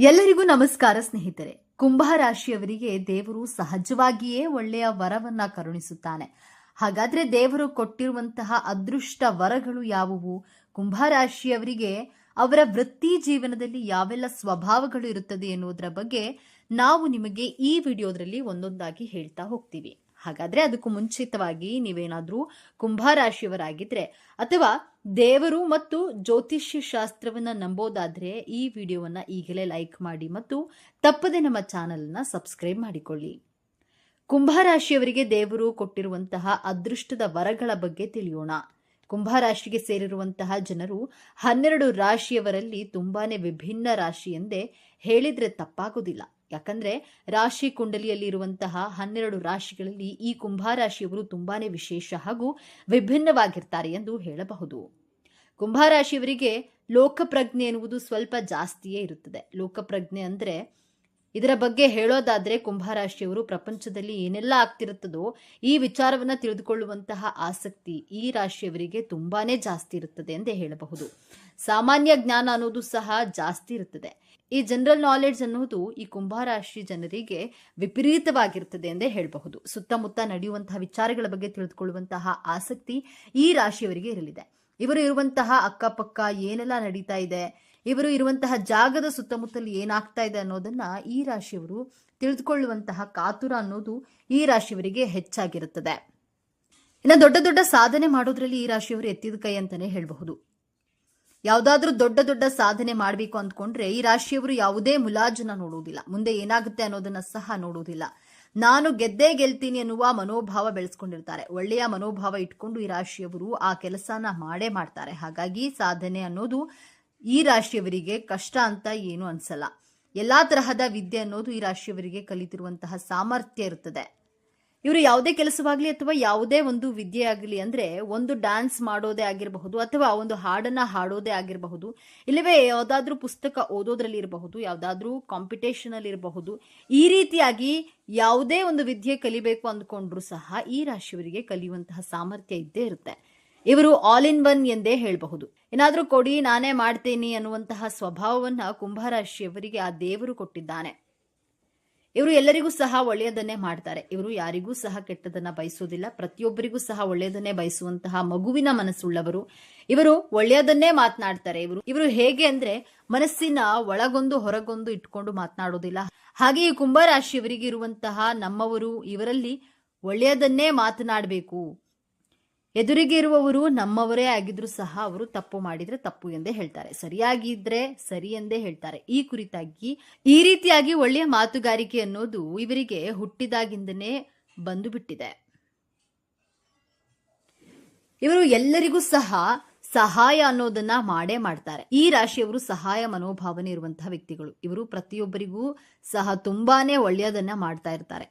ಎಲ್ಲರಿಗೂ ನಮಸ್ಕಾರ ಸ್ನೇಹಿತರೆ. ಕುಂಭ ರಾಶಿಯವರಿಗೆ ದೇವರು ಸಹಜವಾಗಿಯೇ ಒಳ್ಳೆಯ ವರವನ್ನ ಕರುಣಿಸುತ್ತಾನೆ. ಹಾಗಾದ್ರೆ ದೇವರು ಕೊಟ್ಟಿರುವಂತಹ ಅದೃಷ್ಟ ವರಗಳು ಯಾವುವು? ಕುಂಭ ರಾಶಿಯವರಿಗೆ ಅವರ ವೃತ್ತಿ ಜೀವನದಲ್ಲಿ ಯಾವೆಲ್ಲ ಸ್ವಭಾವಗಳು ಇರುತ್ತದೆ ಎನ್ನುವುದರ ಬಗ್ಗೆ ನಾವು ನಿಮಗೆ ಈ ವಿಡಿಯೋದಲ್ಲಿ ಒಂದೊಂದಾಗಿ ಹೇಳ್ತಾ ಹೋಗ್ತೀವಿ. ಹಾಗಾದ್ರೆ ಅದಕ್ಕೂ ಮುಂಚಿತವಾಗಿ ನೀವೇನಾದ್ರೂ ಕುಂಭ ರಾಶಿಯವರಾಗಿದ್ರೆ ಅಥವಾ ದೇವರು ಮತ್ತು ಜ್ಯೋತಿಷ್ಯ ಶಾಸ್ತ್ರವನ್ನ ನಂಬೋದಾದ್ರೆ ಈ ವಿಡಿಯೋವನ್ನ ಈಗಲೇ ಲೈಕ್ ಮಾಡಿ ಮತ್ತು ತಪ್ಪದೆ ನಮ್ಮ ಚಾನೆಲ್ ಅನ್ನ ಸಬ್ಸ್ಕ್ರೈಬ್ ಮಾಡಿಕೊಳ್ಳಿ. ಕುಂಭ ರಾಶಿಯವರಿಗೆ ದೇವರು ಕೊಟ್ಟಿರುವಂತಹ ಅದೃಷ್ಟದ ವರಗಳ ಬಗ್ಗೆ ತಿಳಿಯೋಣ. ಕುಂಭ ರಾಶಿಗೆ ಸೇರಿರುವಂತಹ ಜನರು 12 ರಾಶಿಯವರಲ್ಲಿ ತುಂಬಾನೇ ವಿಭಿನ್ನ ರಾಶಿ ಎಂದೇ ಹೇಳಿದ್ರೆ ತಪ್ಪಾಗೋದಿಲ್ಲ. ಯಾಕಂದ್ರೆ ರಾಶಿ ಕುಂಡಲಿಯಲ್ಲಿ ಇರುವಂತಹ 12 ರಾಶಿಗಳಲ್ಲಿ ಈ ಕುಂಭ ರಾಶಿಯವರು ತುಂಬಾನೇ ವಿಶೇಷ ಹಾಗೂ ವಿಭಿನ್ನವಾಗಿರ್ತಾರೆ ಎಂದು ಹೇಳಬಹುದು. ಕುಂಭ ರಾಶಿಯವರಿಗೆ ಲೋಕಪ್ರಜ್ಞೆ ಎನ್ನುವುದು ಸ್ವಲ್ಪ ಜಾಸ್ತಿಯೇ ಇರುತ್ತದೆ. ಲೋಕಪ್ರಜ್ಞೆ ಅಂದ್ರೆ ಇದರ ಬಗ್ಗೆ ಹೇಳೋದಾದ್ರೆ ಕುಂಭ ರಾಶಿಯವರು ಪ್ರಪಂಚದಲ್ಲಿ ಏನೆಲ್ಲ ಆಗ್ತಿರುತ್ತದೋ ಈ ವಿಚಾರವನ್ನ ತಿಳಿದುಕೊಳ್ಳುವಂತಹ ಆಸಕ್ತಿ ಈ ರಾಶಿಯವರಿಗೆ ತುಂಬಾನೇ ಜಾಸ್ತಿ ಇರುತ್ತದೆ ಎಂದೇ ಹೇಳಬಹುದು. ಸಾಮಾನ್ಯ ಜ್ಞಾನ ಅನ್ನೋದು ಸಹ ಜಾಸ್ತಿ ಇರುತ್ತದೆ. ಈ ಜನರಲ್ ನಾಲೆಡ್ಜ್ ಅನ್ನೋದು ಈ ಕುಂಭ ರಾಶಿ ಜನರಿಗೆ ವಿಪರೀತವಾಗಿರುತ್ತದೆ ಎಂದೇ ಹೇಳಬಹುದು. ಸುತ್ತಮುತ್ತ ನಡೆಯುವಂತಹ ವಿಚಾರಗಳ ಬಗ್ಗೆ ತಿಳಿದುಕೊಳ್ಳುವಂತಹ ಆಸಕ್ತಿ ಈ ರಾಶಿಯವರಿಗೆ ಇರಲಿದೆ. ಇವರು ಇರುವಂತಹ ಅಕ್ಕಪಕ್ಕ ಏನೆಲ್ಲ ನಡೀತಾ ಇದೆ, ಇವರು ಇರುವಂತಹ ಜಾಗದ ಸುತ್ತಮುತ್ತಲು ಏನಾಗ್ತಾ ಇದೆ ಅನ್ನೋದನ್ನ ಈ ರಾಶಿಯವರು ತಿಳಿದುಕೊಳ್ಳುವಂತಹ ಕಾತುರ ಅನ್ನೋದು ಈ ರಾಶಿಯವರಿಗೆ ಹೆಚ್ಚಾಗಿರುತ್ತದೆ. ಇನ್ನು ದೊಡ್ಡ ದೊಡ್ಡ ಸಾಧನೆ ಮಾಡೋದ್ರಲ್ಲಿ ಈ ರಾಶಿಯವರು ಎತ್ತಿದ ಕೈ ಅಂತಾನೆ ಹೇಳಬಹುದು. ಯಾವುದಾದ್ರೂ ದೊಡ್ಡ ದೊಡ್ಡ ಸಾಧನೆ ಮಾಡಬೇಕು ಅಂದ್ಕೊಂಡ್ರೆ ಈ ರಾಶಿಯವರು ಯಾವುದೇ ಮುಲಾಜನ್ನ ನೋಡುವುದಿಲ್ಲ. ಮುಂದೆ ಏನಾಗುತ್ತೆ ಅನ್ನೋದನ್ನ ಸಹ ನೋಡುವುದಿಲ್ಲ. ನಾನು ಗೆದ್ದೇ ಗೆಲ್ತೀನಿ ಅನ್ನುವ ಮನೋಭಾವ ಬೆಳೆಸ್ಕೊಂಡಿರ್ತಾರೆ. ಒಳ್ಳೆಯ ಮನೋಭಾವ ಇಟ್ಕೊಂಡು ಈ ರಾಶಿಯವರು ಆ ಕೆಲಸನ ಮಾಡೇ ಮಾಡ್ತಾರೆ. ಹಾಗಾಗಿ ಸಾಧನೆ ಅನ್ನೋದು ಈ ರಾಶಿಯವರಿಗೆ ಕಷ್ಟ ಅಂತ ಏನು ಅನ್ಸಲ್ಲ. ಎಲ್ಲಾ ತರಹದ ವಿದ್ಯೆ ಅನ್ನೋದು ಈ ರಾಶಿಯವರಿಗೆ ಕಲಿತಿರುವಂತಹ ಸಾಮರ್ಥ್ಯ ಇರುತ್ತದೆ. ಇವರು ಯಾವುದೇ ಕೆಲಸವಾಗ್ಲಿ ಅಥವಾ ಯಾವುದೇ ಒಂದು ವಿದ್ಯೆ ಆಗಲಿ ಅಂದ್ರೆ ಒಂದು ಡ್ಯಾನ್ಸ್ ಮಾಡೋದೇ ಆಗಿರಬಹುದು ಅಥವಾ ಒಂದು ಹಾಡನ್ನ ಹಾಡೋದೇ ಆಗಿರಬಹುದು, ಇಲ್ಲವೇ ಯಾವ್ದಾದ್ರೂ ಪುಸ್ತಕ ಓದೋದ್ರಲ್ಲಿ ಇರಬಹುದು, ಯಾವ್ದಾದ್ರೂ ಕಾಂಪಿಟೇಷನ್ ಅಲ್ಲಿ ಇರಬಹುದು. ಈ ರೀತಿಯಾಗಿ ಯಾವುದೇ ಒಂದು ವಿದ್ಯೆ ಕಲಿಬೇಕು ಅಂದ್ಕೊಂಡ್ರು ಸಹ ಈ ರಾಶಿಯವರಿಗೆ ಕಲಿಯುವಂತಹ ಸಾಮರ್ಥ್ಯ ಇದ್ದೇ ಇರುತ್ತೆ. ಇವರು ಆಲ್ ಇನ್ ಒನ್ ಎಂದೇ ಹೇಳಬಹುದು. ಏನಾದ್ರೂ ಕೊಡಿ ನಾನೇ ಮಾಡ್ತೇನೆ ಅನ್ನುವಂತಹ ಸ್ವಭಾವವನ್ನ ಕುಂಭ ರಾಶಿಯವರಿಗೆ ಆ ದೇವರು ಕೊಟ್ಟಿದ್ದಾನೆ. ಇವರು ಎಲ್ಲರಿಗೂ ಸಹ ಒಳ್ಳೆಯದನ್ನೇ ಮಾಡ್ತಾರೆ. ಇವರು ಯಾರಿಗೂ ಸಹ ಕೆಟ್ಟದನ್ನ ಬಯಸುವುದಿಲ್ಲ. ಪ್ರತಿಯೊಬ್ಬರಿಗೂ ಸಹ ಒಳ್ಳೆಯದನ್ನೇ ಬಯಸುವಂತಹ ಮಗುವಿನ ಮನಸ್ಸುಳ್ಳವರು. ಇವರು ಒಳ್ಳೆಯದನ್ನೇ ಮಾತನಾಡ್ತಾರೆ. ಇವರು ಹೇಗೆ ಅಂದ್ರೆ ಮನಸ್ಸಿನ ಒಳಗೊಂದು ಹೊರಗೊಂದು ಇಟ್ಕೊಂಡು ಮಾತನಾಡೋದಿಲ್ಲ. ಹಾಗೆ ಈ ಕುಂಭ ರಾಶಿಯವರಿಗೆ ಇರುವಂತಹ ನಮ್ಮವರು ಇವರಲ್ಲಿ ಒಳ್ಳೆಯದನ್ನೇ ಮಾತನಾಡಬೇಕು. ಎದುರಿಗೆ ಇರುವವರು ನಮ್ಮವರೇ ಆಗಿದ್ರು ಸಹ ಅವರು ತಪ್ಪು ಮಾಡಿದ್ರೆ ತಪ್ಪು ಎಂದೇ ಹೇಳ್ತಾರೆ, ಸರಿಯಾಗಿದ್ರೆ ಸರಿ ಎಂದೇ ಹೇಳ್ತಾರೆ. ಈ ಕುರಿತಾಗಿ ಈ ರೀತಿಯಾಗಿ ಒಳ್ಳೆಯ ಮಾತುಗಾರಿಕೆ ಅನ್ನೋದು ಇವರಿಗೆ ಹುಟ್ಟಿದಾಗಿಂದನೇ ಬಂದು ಬಿಟ್ಟಿದೆ. ಇವರು ಎಲ್ಲರಿಗೂ ಸಹ ಸಹಾಯ ಅನ್ನೋದನ್ನ ಮಾಡೇ ಮಾಡ್ತಾರೆ. ಈ ರಾಶಿಯವರು ಸಹಾಯ ಮನೋಭಾವನೆ ಇರುವಂತಹ ವ್ಯಕ್ತಿಗಳು. ಇವರು ಪ್ರತಿಯೊಬ್ಬರಿಗೂ ಸಹ ತುಂಬಾನೇ ಒಳ್ಳೆಯದನ್ನ ಮಾಡ್ತಾ ಇರ್ತಾರೆ.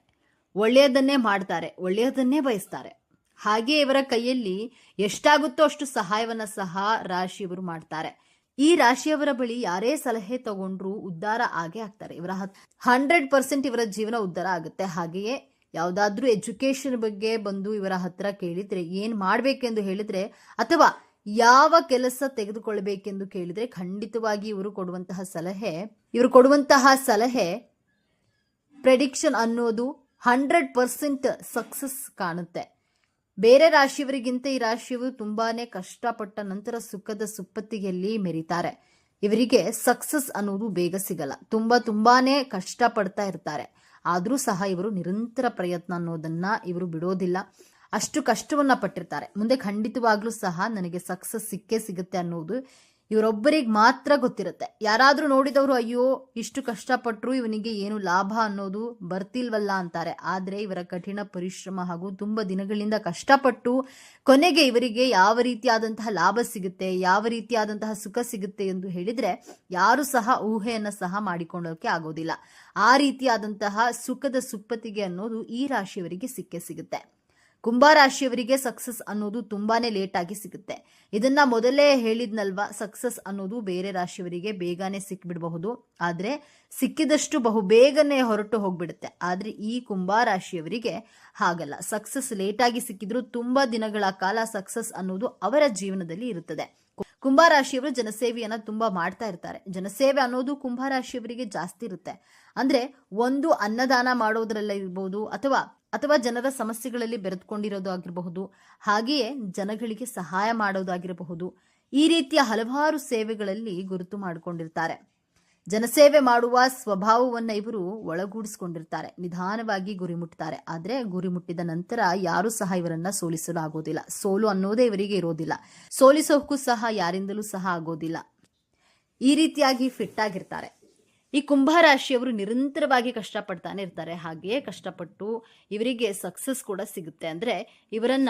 ಒಳ್ಳೆಯದನ್ನೇ ಮಾಡ್ತಾರೆ, ಒಳ್ಳೆಯದನ್ನೇ ಬಯಸ್ತಾರೆ. ಹಾಗೆ ಇವರ ಕೈಯಲ್ಲಿ ಎಷ್ಟಾಗುತ್ತೋ ಅಷ್ಟು ಸಹಾಯವನ್ನ ಸಹ ರಾಶಿಯವರು ಮಾಡ್ತಾರೆ. ಈ ರಾಶಿಯವರ ಬಳಿ ಯಾರೇ ಸಲಹೆ ತಗೊಂಡ್ರು ಉದ್ಧಾರ ಆಗೇ ಆಗ್ತಾರೆ. ಇವರ 100% ಇವರ ಜೀವನ ಉದ್ಧಾರ ಆಗುತ್ತೆ. ಹಾಗೆಯೇ ಯಾವ್ದಾದ್ರೂ ಎಜುಕೇಶನ್ ಬಗ್ಗೆ ಬಂದು ಇವರ ಹತ್ರ ಕೇಳಿದ್ರೆ ಏನ್ ಮಾಡ್ಬೇಕೆಂದು ಹೇಳಿದ್ರೆ ಅಥವಾ ಯಾವ ಕೆಲಸ ತೆಗೆದುಕೊಳ್ಬೇಕೆಂದು ಕೇಳಿದ್ರೆ ಖಂಡಿತವಾಗಿ ಇವರು ಕೊಡುವಂತಹ ಸಲಹೆ ಪ್ರೆಡಿಕ್ಷನ್ ಅನ್ನೋದು 100% ಸಕ್ಸಸ್ ಕಾಣುತ್ತೆ. ಬೇರೆ ರಾಶಿಯವರಿಗಿಂತ ಈ ರಾಶಿಯವರು ತುಂಬಾನೇ ಕಷ್ಟಪಟ್ಟ ನಂತರ ಸುಖದ ಸುಪ್ಪತ್ತಿಗೆಯಲ್ಲಿ ಮೆರೀತಾರೆ. ಇವರಿಗೆ ಸಕ್ಸಸ್ ಅನ್ನೋದು ಬೇಗ ಸಿಗಲ್ಲ. ತುಂಬಾನೇ ಕಷ್ಟ ಪಡ್ತಾ ಇರ್ತಾರೆ. ಆದ್ರೂ ಸಹ ಇವರು ನಿರಂತರ ಪ್ರಯತ್ನ ಅನ್ನೋದನ್ನ ಇವರು ಬಿಡೋದಿಲ್ಲ. ಅಷ್ಟು ಕಷ್ಟವನ್ನ ಪಟ್ಟಿರ್ತಾರೆ. ಮುಂದೆ ಖಂಡಿತವಾಗ್ಲೂ ಸಹ ನನಗೆ ಸಕ್ಸಸ್ ಸಿಕ್ಕೇ ಸಿಗುತ್ತೆ ಅನ್ನೋದು ಇವರೊಬ್ಬರಿಗೆ ಮಾತ್ರ ಗೊತ್ತಿರುತ್ತೆ. ಯಾರಾದ್ರೂ ನೋಡಿದವರು ಅಯ್ಯೋ ಇಷ್ಟು ಕಷ್ಟಪಟ್ರು ಇವನಿಗೆ ಏನು ಲಾಭ ಅನ್ನೋದು ಬರ್ತಿಲ್ವಲ್ಲ ಅಂತಾರೆ. ಆದ್ರೆ ಇವರ ಕಠಿಣ ಪರಿಶ್ರಮ ಹಾಗೂ ತುಂಬಾ ದಿನಗಳಿಂದ ಕಷ್ಟಪಟ್ಟು ಕೊನೆಗೆ ಇವರಿಗೆ ಯಾವ ರೀತಿಯಾದಂತಹ ಲಾಭ ಸಿಗುತ್ತೆ, ಯಾವ ರೀತಿಯಾದಂತಹ ಸುಖ ಸಿಗುತ್ತೆ ಎಂದು ಹೇಳಿದ್ರೆ ಯಾರು ಸಹ ಊಹೆಯನ್ನ ಸಹ ಮಾಡಿಕೊಳ್ಳೋಕೆ ಆಗೋದಿಲ್ಲ. ಆ ರೀತಿಯಾದಂತಹ ಸುಖದ ಸುಪ್ಪತ್ತಿಗೆ ಅನ್ನೋದು ಈ ರಾಶಿಯವರಿಗೆ ಸಿಕ್ಕೇ ಸಿಗುತ್ತೆ. ಕುಂಭ ರಾಶಿಯವರಿಗೆ ಸಕ್ಸಸ್ ಅನ್ನೋದು ತುಂಬಾನೇ ಲೇಟ್ ಆಗಿ ಸಿಗುತ್ತೆ. ಇದನ್ನ ಮೊದಲೇ ಹೇಳಿದ್ನಲ್ವಾ, ಸಕ್ಸಸ್ ಅನ್ನೋದು ಬೇರೆ ರಾಶಿಯವರಿಗೆ ಬೇಗನೆ ಸಿಕ್ಬಿಡಬಹುದು. ಆದ್ರೆ ಸಿಕ್ಕಿದಷ್ಟು ಬಹು ಬೇಗನೆ ಹೊರಟು ಹೋಗ್ಬಿಡುತ್ತೆ. ಆದ್ರೆ ಈ ಕುಂಭ ರಾಶಿಯವರಿಗೆ ಹಾಗಲ್ಲ. ಸಕ್ಸಸ್ ಲೇಟ್ ಆಗಿ ಸಿಕ್ಕಿದ್ರು ತುಂಬಾ ದಿನಗಳ ಕಾಲ ಸಕ್ಸಸ್ ಅನ್ನೋದು ಅವರ ಜೀವನದಲ್ಲಿ ಇರುತ್ತದೆ. ಕುಂಭರಾಶಿಯವರು ಜನಸೇವೆಯನ್ನ ತುಂಬಾ ಮಾಡ್ತಾ ಇರ್ತಾರೆ. ಜನಸೇವೆ ಅನ್ನೋದು ಕುಂಭರಾಶಿಯವರಿಗೆ ಜಾಸ್ತಿ ಇರುತ್ತೆ. ಅಂದ್ರೆ ಒಂದು ಅನ್ನದಾನ ಮಾಡೋದ್ರಲ್ಲ ಇರ್ಬೋದು, ಅಥವಾ ಜನರ ಸಮಸ್ಯೆಗಳಲ್ಲಿ ಬೆರೆದುಕೊಂಡಿರೋದು ಆಗಿರಬಹುದು, ಹಾಗೆಯೇ ಜನಗಳಿಗೆ ಸಹಾಯ ಮಾಡೋದಾಗಿರಬಹುದು. ಈ ರೀತಿಯ ಹಲವಾರು ಸೇವೆಗಳಲ್ಲಿ ಗುರುತು ಮಾಡಿಕೊಂಡಿರ್ತಾರೆ. ಜನಸೇವೆ ಮಾಡುವ ಸ್ವಭಾವವನ್ನ ಇವರು ಒಳಗೂಡಿಸಿಕೊಂಡಿರ್ತಾರೆ. ನಿಧಾನವಾಗಿ ಗುರಿ ಮುಟ್ತಾರೆ. ಆದ್ರೆ ಗುರಿ ಮುಟ್ಟಿದ ನಂತರ ಯಾರೂ ಸಹ ಇವರನ್ನ ಸೋಲಿಸಲು ಆಗೋದಿಲ್ಲ. ಸೋಲು ಅನ್ನೋದೇ ಇವರಿಗೆ ಇರೋದಿಲ್ಲ. ಸೋಲಿಸೋಕ್ಕೂ ಸಹ ಯಾರಿಂದಲೂ ಸಹ ಆಗೋದಿಲ್ಲ. ಈ ರೀತಿಯಾಗಿ ಫಿಟ್ ಆಗಿರ್ತಾರೆ. ಈ ಕುಂಭರಾಶಿಯವರು ನಿರಂತರವಾಗಿ ಕಷ್ಟಪಡ್ತಾನೆ ಇರ್ತಾರೆ. ಹಾಗೆಯೇ ಕಷ್ಟಪಟ್ಟು ಇವರಿಗೆ ಸಕ್ಸಸ್ ಕೂಡ ಸಿಗುತ್ತೆ. ಅಂದ್ರೆ ಇವರನ್ನ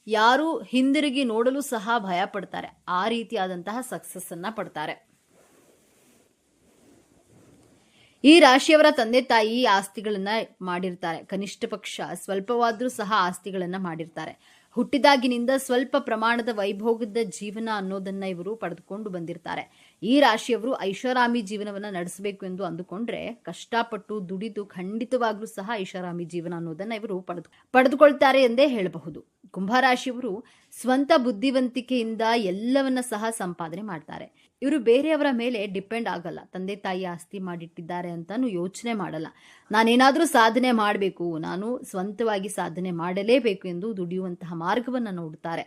ಯಾರು ಹಿಂದಿರುಗಿ ನೋಡಲು ಸಹ ಭಯ ಪಡ್ತಾರೆ. ಆ ರೀತಿಯಾದಂತಹ ಸಕ್ಸಸ್ ಅನ್ನ ಪಡ್ತಾರೆ. ಈ ರಾಶಿಯವರ ತಂದೆ ತಾಯಿ ಆಸ್ತಿಗಳನ್ನ ಮಾಡಿರ್ತಾರೆ. ಕನಿಷ್ಠ ಪಕ್ಷ ಸ್ವಲ್ಪವಾದ್ರೂ ಸಹ ಆಸ್ತಿಗಳನ್ನ ಮಾಡಿರ್ತಾರೆ. ಹುಟ್ಟಿದಾಗಿನಿಂದ ಸ್ವಲ್ಪ ಪ್ರಮಾಣದ ವೈಭೋಗದ ಜೀವನ ಅನ್ನೋದನ್ನ ಇವರು ಪಡೆದುಕೊಂಡು ಬಂದಿರ್ತಾರೆ. ಈ ರಾಶಿಯವರು ಐಷಾರಾಮಿ ಜೀವನವನ್ನ ನಡೆಸಬೇಕು ಎಂದು ಅಂದುಕೊಂಡ್ರೆ ಕಷ್ಟಪಟ್ಟು ದುಡಿದು ಖಂಡಿತವಾಗ್ಲೂ ಸಹ ಐಷಾರಾಮಿ ಜೀವನ ಅನ್ನೋದನ್ನ ಇವರು ಪಡೆದುಕೊಳ್ತಾರೆ ಎಂದೇ ಹೇಳಬಹುದು. ಕುಂಭರಾಶಿಯವರು ಸ್ವಂತ ಬುದ್ಧಿವಂತಿಕೆಯಿಂದ ಎಲ್ಲವನ್ನ ಸಹ ಸಂಪಾದನೆ ಮಾಡ್ತಾರೆ. ಇವರು ಬೇರೆಯವರ ಮೇಲೆ ಡಿಪೆಂಡ್ ಆಗಲ್ಲ. ತಂದೆ ತಾಯಿ ಆಸ್ತಿ ಮಾಡಿಟ್ಟಿದ್ದಾರೆ ಅಂತಾನು ಯೋಚನೆ ಮಾಡಲ್ಲ. ನಾನೇನಾದ್ರೂ ಸಾಧನೆ ಮಾಡಬೇಕು, ನಾನು ಸ್ವಂತವಾಗಿ ಸಾಧನೆ ಮಾಡಲೇಬೇಕು ಎಂದು ದುಡಿಯುವಂತಹ ಮಾರ್ಗವನ್ನ ನೋಡುತ್ತಾರೆ.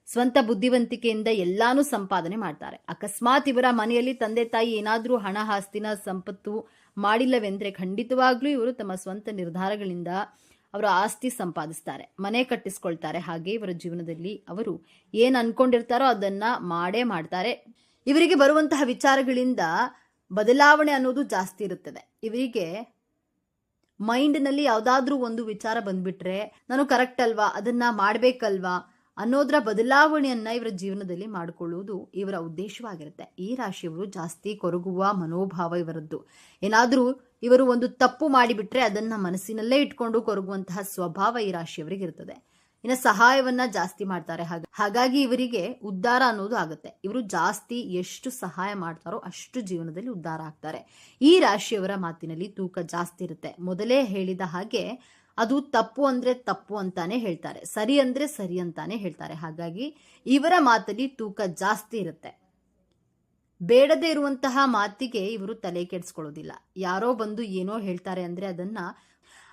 ಸ್ವಂತ ಬುದ್ಧಿವಂತಿಕೆಯಿಂದ ಎಲ್ಲಾನು ಸಂಪಾದನೆ ಮಾಡ್ತಾರೆ. ಅಕಸ್ಮಾತ್ ಇವರ ಮನೆಯಲ್ಲಿ ತಂದೆ ತಾಯಿ ಏನಾದ್ರೂ ಹಣ ಆಸ್ತಿನ ಸಂಪತ್ತು ಮಾಡಿಲ್ಲವೆಂದ್ರೆ ಖಂಡಿತವಾಗ್ಲೂ ಇವರು ತಮ್ಮ ಸ್ವಂತ ನಿರ್ಧಾರಗಳಿಂದ ಅವರ ಆಸ್ತಿ ಸಂಪಾದಿಸ್ತಾರೆ, ಮನೆ ಕಟ್ಟಿಸ್ಕೊಳ್ತಾರೆ. ಹಾಗೆ ಇವರ ಜೀವನದಲ್ಲಿ ಅವರು ಏನ್ ಅನ್ಕೊಂಡಿರ್ತಾರೋ ಅದನ್ನ ಮಾಡೇ ಮಾಡ್ತಾರೆ. ಇವರಿಗೆ ಬರುವಂತಹ ವಿಚಾರಗಳಿಂದ ಬದಲಾವಣೆ ಅನ್ನೋದು ಜಾಸ್ತಿ ಇರುತ್ತದೆ. ಇವರಿಗೆ ಮೈಂಡ್ನಲ್ಲಿ ಯಾವುದಾದ್ರೂ ಒಂದು ವಿಚಾರ ಬಂದ್ಬಿಟ್ರೆ ನಾನು ಕರೆಕ್ಟ್ ಅಲ್ವಾ, ಅದನ್ನ ಮಾಡ್ಬೇಕಲ್ವಾ ಅನ್ನೋದ್ರ ಬದಲಾವಣೆಯನ್ನ ಇವರ ಜೀವನದಲ್ಲಿ ಮಾಡಿಕೊಳ್ಳುವುದು ಇವರ ಉದ್ದೇಶವಾಗಿರುತ್ತೆ. ಈ ರಾಶಿಯವರು ಜಾಸ್ತಿ ಕೊರಗುವ ಮನೋಭಾವ ಇವರದ್ದು. ಏನಾದ್ರೂ ಇವರು ಒಂದು ತಪ್ಪು ಮಾಡಿಬಿಟ್ರೆ ಅದನ್ನ ಮನಸ್ಸಿನಲ್ಲೇ ಇಟ್ಕೊಂಡು ಕೊರಗುವಂತಹ ಸ್ವಭಾವ ಈ ರಾಶಿಯವರಿಗೆ ಇರ್ತದೆ. ಇನ್ನು ಸಹಾಯವನ್ನ ಜಾಸ್ತಿ ಮಾಡ್ತಾರೆ. ಹಾಗಾಗಿ ಇವರಿಗೆ ಉದ್ಧಾರ ಅನ್ನೋದು ಆಗುತ್ತೆ. ಇವರು ಜಾಸ್ತಿ ಎಷ್ಟು ಸಹಾಯ ಮಾಡ್ತಾರೋ ಅಷ್ಟು ಜೀವನದಲ್ಲಿ ಉದ್ಧಾರ ಆಗ್ತಾರೆ. ಈ ರಾಶಿಯವರ ಮಾತಿನಲ್ಲಿ ತೂಕ ಜಾಸ್ತಿ ಇರುತ್ತೆ. ಮೊದಲೇ ಹೇಳಿದ ಹಾಗೆ ಅದು ತಪ್ಪು ಅಂದ್ರೆ ತಪ್ಪು ಅಂತಾನೆ ಹೇಳ್ತಾರೆ, ಸರಿ ಅಂದ್ರೆ ಸರಿ ಅಂತಾನೆ ಹೇಳ್ತಾರೆ. ಹಾಗಾಗಿ ಇವರ ಮಾತಲ್ಲಿ ತೂಕ ಜಾಸ್ತಿ ಇರುತ್ತೆ. ಬೇಡದೇ ಇರುವಂತಹ ಮಾತಿಗೆ ಇವರು ತಲೆ ಕೆಡಿಸ್ಕೊಳ್ಳೋದಿಲ್ಲ. ಯಾರೋ ಬಂದು ಏನೋ ಹೇಳ್ತಾರೆ ಅಂದ್ರೆ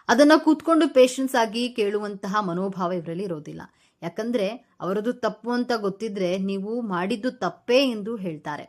ಅದನ್ನ ಕೂತ್ಕೊಂಡು ಪೇಷನ್ಸ್ ಆಗಿ ಕೇಳುವಂತಹ ಮನೋಭಾವ ಇವರಲ್ಲಿ ಇರೋದಿಲ್ಲ. ಯಾಕಂದ್ರೆ ಅವರದು ತಪ್ಪು ಅಂತ ಗೊತ್ತಿದ್ರೆ ನೀವು ಮಾಡಿದ್ದು ತಪ್ಪೇ ಎಂದು ಹೇಳ್ತಾರೆ.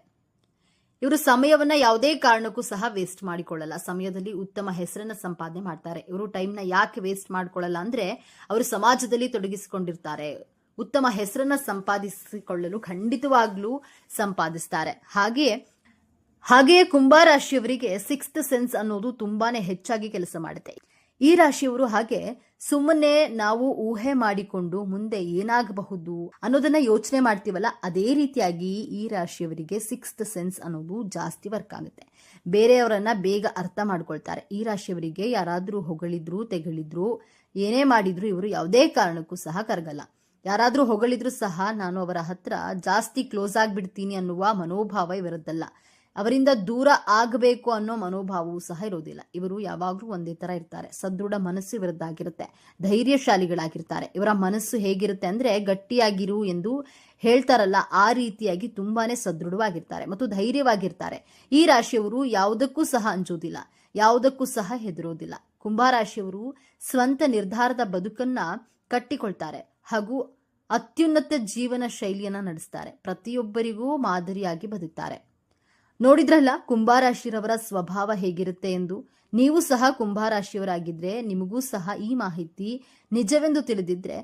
ಇವರು ಸಮಯವನ್ನ ಯಾವುದೇ ಕಾರಣಕ್ಕೂ ಸಹ ವೇಸ್ಟ್ ಮಾಡಿಕೊಳ್ಳಲ್ಲ. ಸಮಯದಲ್ಲಿ ಉತ್ತಮ ಹೆಸರನ್ನ ಸಂಪಾದನೆ ಮಾಡ್ತಾರೆ. ಇವರು ಟೈಮ್ನ ಯಾಕೆ ವೇಸ್ಟ್ ಮಾಡ್ಕೊಳ್ಳಲ್ಲ ಅಂದ್ರೆ ಅವರು ಸಮಾಜದಲ್ಲಿ ತೊಡಗಿಸಿಕೊಂಡಿರ್ತಾರೆ. ಉತ್ತಮ ಹೆಸರನ್ನ ಸಂಪಾದಿಸಿಕೊಳ್ಳಲು ಖಂಡಿತವಾಗ್ಲೂ ಸಂಪಾದಿಸ್ತಾರೆ. ಹಾಗೆಯೇ ಕುಂಭರಾಶಿಯವರಿಗೆ ಸಿಕ್ಸ್ತ್ ಸೆನ್ಸ್ ಅನ್ನೋದು ತುಂಬಾನೇ ಹೆಚ್ಚಾಗಿ ಕೆಲಸ ಮಾಡುತ್ತೆ. ಈ ರಾಶಿಯವರು ಹಾಗೆ ಸುಮ್ಮನೆ ನಾವು ಊಹೆ ಮಾಡಿಕೊಂಡು ಮುಂದೆ ಏನಾಗಬಹುದು ಅನ್ನೋದನ್ನ ಯೋಚನೆ ಮಾಡ್ತೀವಲ್ಲ, ಅದೇ ರೀತಿಯಾಗಿ ಈ ರಾಶಿಯವರಿಗೆ ಸಿಕ್ಸ್ತ್ ಸೆನ್ಸ್ ಅನ್ನೋದು ಜಾಸ್ತಿ ವರ್ಕ್ ಆಗುತ್ತೆ. ಬೇರೆಯವರನ್ನ ಬೇಗ ಅರ್ಥ ಮಾಡ್ಕೊಳ್ತಾರೆ. ಈ ರಾಶಿಯವರಿಗೆ ಯಾರಾದ್ರೂ ಹೊಗಳಿದ್ರು ತೆಗಳಿದ್ರು ಏನೇ ಮಾಡಿದ್ರು ಇವರು ಯಾವುದೇ ಕಾರಣಕ್ಕೂ ಸಹ ಕರಗಲ್ಲ. ಯಾರಾದ್ರೂ ಹೊಗಳಿದ್ರು ಸಹ ನಾನು ಅವರ ಹತ್ರ ಜಾಸ್ತಿ ಕ್ಲೋಸ್ ಆಗ್ಬಿಡ್ತೀನಿ ಅನ್ನುವ ಮನೋಭಾವ ಇವರದ್ದಲ್ಲ. ಅವರಿಂದ ದೂರ ಆಗಬೇಕು ಅನ್ನೋ ಮನೋಭಾವವೂ ಸಹ ಇರೋದಿಲ್ಲ. ಇವರು ಯಾವಾಗಲೂ ಒಂದೇ ತರ ಇರ್ತಾರೆ. ಸದೃಢ ಮನಸ್ಸು ಇವರದ್ದಾಗಿರುತ್ತೆ. ಧೈರ್ಯಶಾಲಿಗಳಾಗಿರ್ತಾರೆ. ಇವರ ಮನಸ್ಸು ಹೇಗಿರುತ್ತೆ ಅಂದ್ರೆ ಗಟ್ಟಿಯಾಗಿರು ಎಂದು ಹೇಳ್ತಾರಲ್ಲ, ಆ ರೀತಿಯಾಗಿ ತುಂಬಾನೇ ಸದೃಢವಾಗಿರ್ತಾರೆ ಮತ್ತು ಧೈರ್ಯವಾಗಿರ್ತಾರೆ. ಈ ರಾಶಿಯವರು ಯಾವುದಕ್ಕೂ ಸಹ ಅಂಜೋದಿಲ್ಲ, ಯಾವುದಕ್ಕೂ ಸಹ ಹೆದರೋದಿಲ್ಲ. ಕುಂಭರಾಶಿಯವರು ಸ್ವಂತ ನಿರ್ಧಾರದ ಬದುಕನ್ನ ಕಟ್ಟಿಕೊಳ್ತಾರೆ ಹಾಗೂ ಅತ್ಯುನ್ನತ ಜೀವನ ಶೈಲಿಯನ್ನ ನಡೆಸ್ತಾರೆ. ಪ್ರತಿಯೊಬ್ಬರಿಗೂ ಮಾದರಿಯಾಗಿ ಬದುಕ್ತಾರೆ. ನೋಡಿದ್ರಲ್ಲ ಕುಂಭರಾಶಿಯವರ ಸ್ವಭಾವ ಹೇಗಿರುತ್ತೆ ಎಂದು. ನೀವು ಸಹ ಕುಂಭರಾಶಿಯವರಾಗಿದ್ರೆ ನಿಮಗೂ ಸಹ ಈ ಮಾಹಿತಿ ನಿಜವೆಂದು ತಿಳಿದಿದ್ರೆ,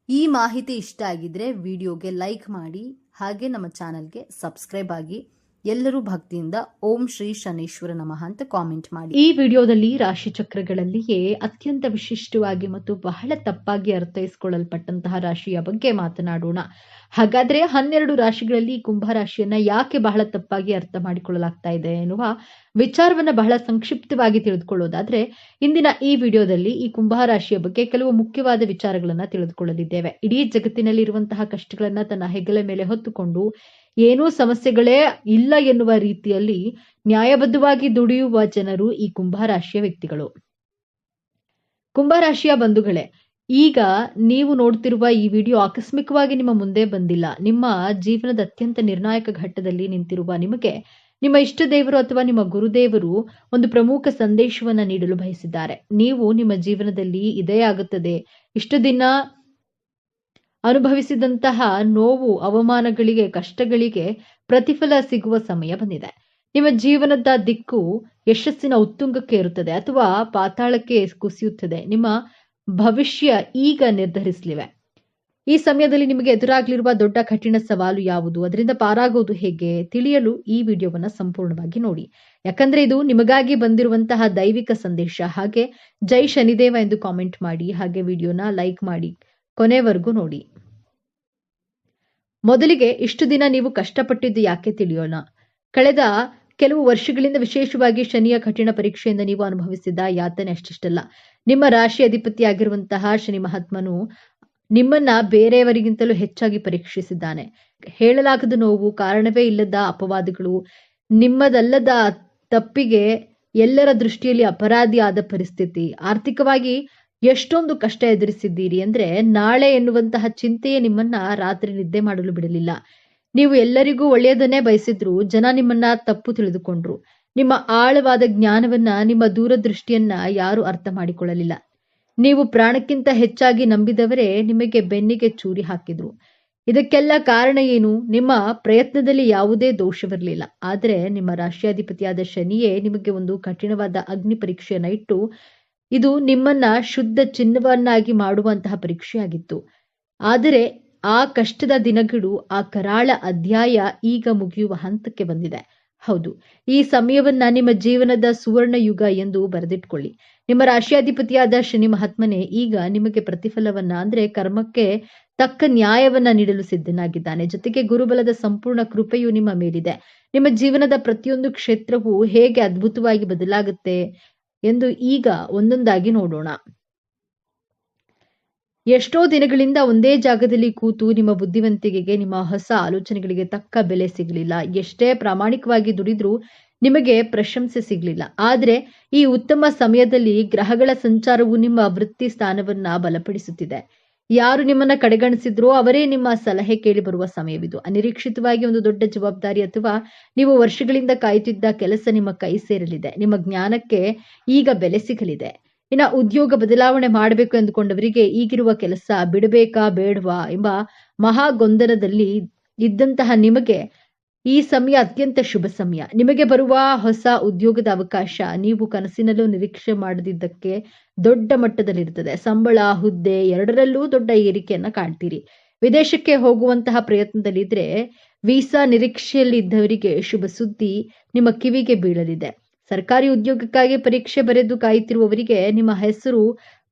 ಈ ಮಾಹಿತಿ ಇಷ್ಟ ಆಗಿದ್ರೆ ವಿಡಿಯೋಗೆ ಲೈಕ್ ಮಾಡಿ, ಹಾಗೆ ನಮ್ಮ ಚಾನೆಲ್ಗೆ ಸಬ್ಸ್ಕ್ರೈಬ್ ಆಗಿ. ಎಲ್ಲರೂ ಭಕ್ತಿಯಿಂದ ಓಂ ಶ್ರೀ ಶನೇಶ್ವರ ನಮಃ ಅಂತ ಕಾಮೆಂಟ್ ಮಾಡಿ. ಈ ವಿಡಿಯೋದಲ್ಲಿ ರಾಶಿ ಚಕ್ರಗಳಲ್ಲಿಯೇ ಅತ್ಯಂತ ವಿಶಿಷ್ಟವಾಗಿ ಮತ್ತು ಬಹಳ ತಪ್ಪಾಗಿ ಅರ್ಥೈಸಿಕೊಳ್ಳಲ್ಪಟ್ಟಂತಹ ರಾಶಿಯ ಬಗ್ಗೆ ಮಾತನಾಡೋಣ. ಹಾಗಾದ್ರೆ 12 ರಾಶಿಗಳಲ್ಲಿ ಕುಂಭರಾಶಿಯನ್ನ ಯಾಕೆ ಬಹಳ ತಪ್ಪಾಗಿ ಅರ್ಥ ಮಾಡಿಕೊಳ್ಳಲಾಗ್ತಾ ಇದೆ ಎನ್ನುವ ವಿಚಾರವನ್ನ ಬಹಳ ಸಂಕ್ಷಿಪ್ತವಾಗಿ ತಿಳಿದುಕೊಳ್ಳೋದಾದ್ರೆ, ಇಂದಿನ ಈ ವಿಡಿಯೋದಲ್ಲಿ ಈ ಕುಂಭರಾಶಿಯ ಬಗ್ಗೆ ಕೆಲವು ಮುಖ್ಯವಾದ ವಿಚಾರಗಳನ್ನ ತಿಳಿದುಕೊಳ್ಳಲಿದ್ದೇವೆ. ಇಡೀ ಜಗತ್ತಿನಲ್ಲಿರುವಂತಹ ಕಷ್ಟಗಳನ್ನ ತನ್ನ ಹೆಗಲ ಮೇಲೆ ಹೊತ್ತುಕೊಂಡು ಏನೂ ಸಮಸ್ಯೆಗಳೇ ಇಲ್ಲ ಎನ್ನುವ ರೀತಿಯಲ್ಲಿ ನ್ಯಾಯಬದ್ಧವಾಗಿ ದುಡಿಯುವ ಜನರು ಈ ಕುಂಭರಾಶಿಯ ವ್ಯಕ್ತಿಗಳು. ಕುಂಭರಾಶಿಯ ಬಂಧುಗಳೇ, ಈಗ ನೀವು ನೋಡ್ತಿರುವ ಈ ವಿಡಿಯೋ ಆಕಸ್ಮಿಕವಾಗಿ ನಿಮ್ಮ ಮುಂದೆ ಬಂದಿಲ್ಲ. ನಿಮ್ಮ ಜೀವನದ ಅತ್ಯಂತ ನಿರ್ಣಾಯಕ ಘಟ್ಟದಲ್ಲಿ ನಿಂತಿರುವ ನಿಮಗೆ ನಿಮ್ಮ ಇಷ್ಟ ದೇವರು ಅಥವಾ ನಿಮ್ಮ ಗುರುದೇವರು ಒಂದು ಪ್ರಮುಖ ಸಂದೇಶವನ್ನ ನೀಡಲು ಬಯಸಿದ್ದಾರೆ. ನೀವು ನಿಮ್ಮ ಜೀವನದಲ್ಲಿ ಇದೇ ಆಗುತ್ತದೆ, ಇಷ್ಟು ದಿನ ಅನುಭವಿಸಿದಂತಹ ನೋವು, ಅವಮಾನಗಳಿಗೆ, ಕಷ್ಟಗಳಿಗೆ ಪ್ರತಿಫಲ ಸಿಗುವ ಸಮಯ ಬಂದಿದೆ. ನಿಮ್ಮ ಜೀವನದ ದಿಕ್ಕು ಯಶಸ್ಸಿನ ಉತ್ತುಂಗಕ್ಕೆ ಇರುತ್ತದೆ ಅಥವಾ ಪಾತಾಳಕ್ಕೆ ಕುಸಿಯುತ್ತದೆ. ನಿಮ್ಮ ಭವಿಷ್ಯ ಈಗ ನಿರ್ಧರಿಸಲಿವೆ. ಈ ಸಮಯದಲ್ಲಿ ನಿಮಗೆ ಎದುರಾಗಲಿರುವ ದೊಡ್ಡ ಕಠಿಣ ಸವಾಲು ಯಾವುದು, ಅದರಿಂದ ಪಾರಾಗುವುದು ಹೇಗೆ ತಿಳಿಯಲು ಈ ವಿಡಿಯೋವನ್ನ ಸಂಪೂರ್ಣವಾಗಿ ನೋಡಿ. ಯಾಕಂದ್ರೆ ಇದು ನಿಮಗಾಗಿ ಬಂದಿರುವಂತಹ ದೈವಿಕ ಸಂದೇಶ. ಹಾಗೆ ಜೈ ಶನಿದೇವ ಎಂದು ಕಾಮೆಂಟ್ ಮಾಡಿ, ಹಾಗೆ ವಿಡಿಯೋನ ಲೈಕ್ ಮಾಡಿ, ಕೊನೆವರೆಗೂ ನೋಡಿ. ಮೊದಲಿಗೆ ಇಷ್ಟು ದಿನ ನೀವು ಕಷ್ಟಪಟ್ಟಿದ್ದು ಯಾಕೆ ತಿಳಿಯೋಣ. ಕಳೆದ ಕೆಲವು ವರ್ಷಗಳಿಂದ ವಿಶೇಷವಾಗಿ ಶನಿಯ ಕಠಿಣ ಪರೀಕ್ಷೆಯಿಂದ ನೀವು ಅನುಭವಿಸಿದ ಯಾತನೆ ಅಷ್ಟಿಷ್ಟಲ್ಲ. ನಿಮ್ಮ ರಾಶಿ ಅಧಿಪತಿಯಾಗಿರುವಂತಹ ಶನಿ ಮಹಾತ್ಮನು ನಿಮ್ಮನ್ನ ಬೇರೆಯವರಿಗಿಂತಲೂ ಹೆಚ್ಚಾಗಿ ಪರೀಕ್ಷಿಸಿದ್ದಾನೆ. ಹೇಳಲಾಗದ ನೋವು, ಕಾರಣವೇ ಇಲ್ಲದ ಅಪವಾದಗಳು, ನಿಮ್ಮದಲ್ಲದ ತಪ್ಪಿಗೆ ಎಲ್ಲರ ದೃಷ್ಟಿಯಲ್ಲಿ ಅಪರಾಧಿ ಆದ ಪರಿಸ್ಥಿತಿ, ಆರ್ಥಿಕವಾಗಿ ಎಷ್ಟೊಂದು ಕಷ್ಟ ಎದುರಿಸಿದ್ದೀರಿ ಅಂದ್ರೆ ನಾಳೆ ಎನ್ನುವಂತಹ ಚಿಂತೆಯೇ ನಿಮ್ಮನ್ನ ರಾತ್ರಿ ನಿದ್ದೆ ಮಾಡಲು ಬಿಡಲಿಲ್ಲ. ನೀವು ಎಲ್ಲರಿಗೂ ಒಳ್ಳೆಯದನ್ನೇ ಬಯಸಿದ್ರು, ಜನ ನಿಮ್ಮನ್ನ ತಪ್ಪು ತಿಳಿದುಕೊಂಡ್ರು. ನಿಮ್ಮ ಆಳವಾದ ಜ್ಞಾನವನ್ನ, ನಿಮ್ಮ ದೂರದೃಷ್ಟಿಯನ್ನ ಯಾರು ಅರ್ಥ ಮಾಡಿಕೊಳ್ಳಲಿಲ್ಲ. ನೀವು ಪ್ರಾಣಕ್ಕಿಂತ ಹೆಚ್ಚಾಗಿ ನಂಬಿದವರೇ ನಿಮಗೆ ಬೆನ್ನಿಗೆ ಚೂರಿ ಹಾಕಿದ್ರು. ಇದಕ್ಕೆಲ್ಲ ಕಾರಣ ಏನು? ನಿಮ್ಮ ಪ್ರಯತ್ನದಲ್ಲಿ ಯಾವುದೇ ದೋಷವಿರಲಿಲ್ಲ. ಆದರೆ ನಿಮ್ಮ ರಾಶ್ಯಾಧಿಪತಿಯಾದ ಶನಿಯೇ ನಿಮಗೆ ಒಂದು ಕಠಿಣವಾದ ಅಗ್ನಿ ಪರೀಕ್ಷೆಯನ್ನ ಇಟ್ಟು, ಇದು ನಿಮ್ಮನ್ನ ಶುದ್ಧ ಚಿನ್ನವನ್ನಾಗಿ ಮಾಡುವಂತಹ ಪರೀಕ್ಷೆಯಾಗಿತ್ತು. ಆದರೆ ಆ ಕಷ್ಟದ ದಿನಗಳು, ಆ ಕರಾಳ ಅಧ್ಯಾಯ ಈಗ ಮುಗಿಯುವ ಹಂತಕ್ಕೆ ಬಂದಿದೆ. ಹೌದು, ಈ ಸಮಯವನ್ನ ನಿಮ್ಮ ಜೀವನದ ಸುವರ್ಣ ಯುಗ ಎಂದು ಬರೆದಿಟ್ಕೊಳ್ಳಿ. ನಿಮ್ಮ ರಾಶಿಯಾಧಿಪತಿಯಾದ ಶನಿ ಮಹಾತ್ಮನೇ ಈಗ ನಿಮಗೆ ಪ್ರತಿಫಲವನ್ನ ಅಂದ್ರೆ ಕರ್ಮಕ್ಕೆ ತಕ್ಕ ನ್ಯಾಯವನ್ನ ನೀಡಲು ಸಿದ್ಧನಾಗಿದ್ದಾನೆ. ಜೊತೆಗೆ ಗುರುಬಲದ ಸಂಪೂರ್ಣ ಕೃಪೆಯು ನಿಮ್ಮ ಮೇಲಿದೆ. ನಿಮ್ಮ ಜೀವನದ ಪ್ರತಿಯೊಂದು ಕ್ಷೇತ್ರವೂ ಹೇಗೆ ಅದ್ಭುತವಾಗಿ ಬದಲಾಗುತ್ತೆ ಎಂದು ಈಗ ಒಂದೊಂದಾಗಿ ನೋಡೋಣ. ಎಷ್ಟೋ ದಿನಗಳಿಂದ ಒಂದೇ ಜಾಗದಲ್ಲಿ ಕೂತು ನಿಮ್ಮ ಬುದ್ಧಿವಂತಿಕೆಗೆ, ನಿಮ್ಮ ಹೊಸ ಆಲೋಚನೆಗಳಿಗೆ ತಕ್ಕ ಬೆಲೆ ಸಿಗಲಿಲ್ಲ. ಎಷ್ಟೇ ಪ್ರಾಮಾಣಿಕವಾಗಿ ದುಡಿದ್ರೂ ನಿಮಗೆ ಪ್ರಶಂಸೆ ಸಿಗಲಿಲ್ಲ. ಆದರೆ ಈ ಉತ್ತಮ ಸಮಯದಲ್ಲಿ ಗ್ರಹಗಳ ಸಂಚಾರವು ನಿಮ್ಮ ವೃತ್ತಿ ಸ್ಥಾನವನ್ನ ಬಲಪಡಿಸುತ್ತಿದೆ. ಯಾರು ನಿಮ್ಮನ್ನ ಕಡೆಗಣಿಸಿದ್ರೋ ಅವರೇ ನಿಮ್ಮ ಸಲಹೆ ಕೇಳಿ ಬರುವ ಸಮಯವಿದು. ಅನಿರೀಕ್ಷಿತವಾಗಿ ಒಂದು ದೊಡ್ಡ ಜವಾಬ್ದಾರಿ ಅಥವಾ ನೀವು ವರ್ಷಗಳಿಂದ ಕಾಯುತ್ತಿದ್ದ ಕೆಲಸ ನಿಮ್ಮ ಕೈ ಸೇರಲಿದೆ. ನಿಮ್ಮ ಜ್ಞಾನಕ್ಕೆ ಈಗ ಬೆಲೆ ಸಿಗಲಿದೆ. ಇನ್ನ ಉದ್ಯೋಗ ಬದಲಾವಣೆ ಮಾಡಬೇಕು ಎಂದುಕೊಂಡವರಿಗೆ ಈಗಿರುವ ಕೆಲಸ ಬಿಡಬೇಕಾ ಬೇಡವಾ ಎಂಬ ಮಹಾ ಗೊಂದಲದಲ್ಲಿ ಇದ್ದಂತಹ ನಿಮಗೆ ಈ ಸಮಯ ಅತ್ಯಂತ ಶುಭ ಸಮಯ. ನಿಮಗೆ ಬರುವ ಹೊಸ ಉದ್ಯೋಗದ ಅವಕಾಶ ನೀವು ಕನಸಿನಲ್ಲೂ ನಿರೀಕ್ಷೆ ಮಾಡದಿದ್ದಕ್ಕೆ ದೊಡ್ಡ ಮಟ್ಟದಲ್ಲಿರುತ್ತದೆ. ಸಂಬಳ, ಹುದ್ದೆ ಎರಡರಲ್ಲೂ ದೊಡ್ಡ ಏರಿಕೆಯನ್ನ ಕಾಣ್ತೀರಿ. ವಿದೇಶಕ್ಕೆ ಹೋಗುವಂತಹ ಪ್ರಯತ್ನದಲ್ಲಿದ್ರೆ ವೀಸಾ ನಿರೀಕ್ಷೆಯಲ್ಲಿ ಇದ್ದವರಿಗೆ ಶುಭ ಸುದ್ದಿ ನಿಮ್ಮ ಕಿವಿಗೆ ಬೀಳಲಿದೆ. ಸರ್ಕಾರಿ ಉದ್ಯೋಗಕ್ಕಾಗಿ ಪರೀಕ್ಷೆ ಬರೆದು ಕಾಯುತ್ತಿರುವವರಿಗೆ ನಿಮ್ಮ ಹೆಸರು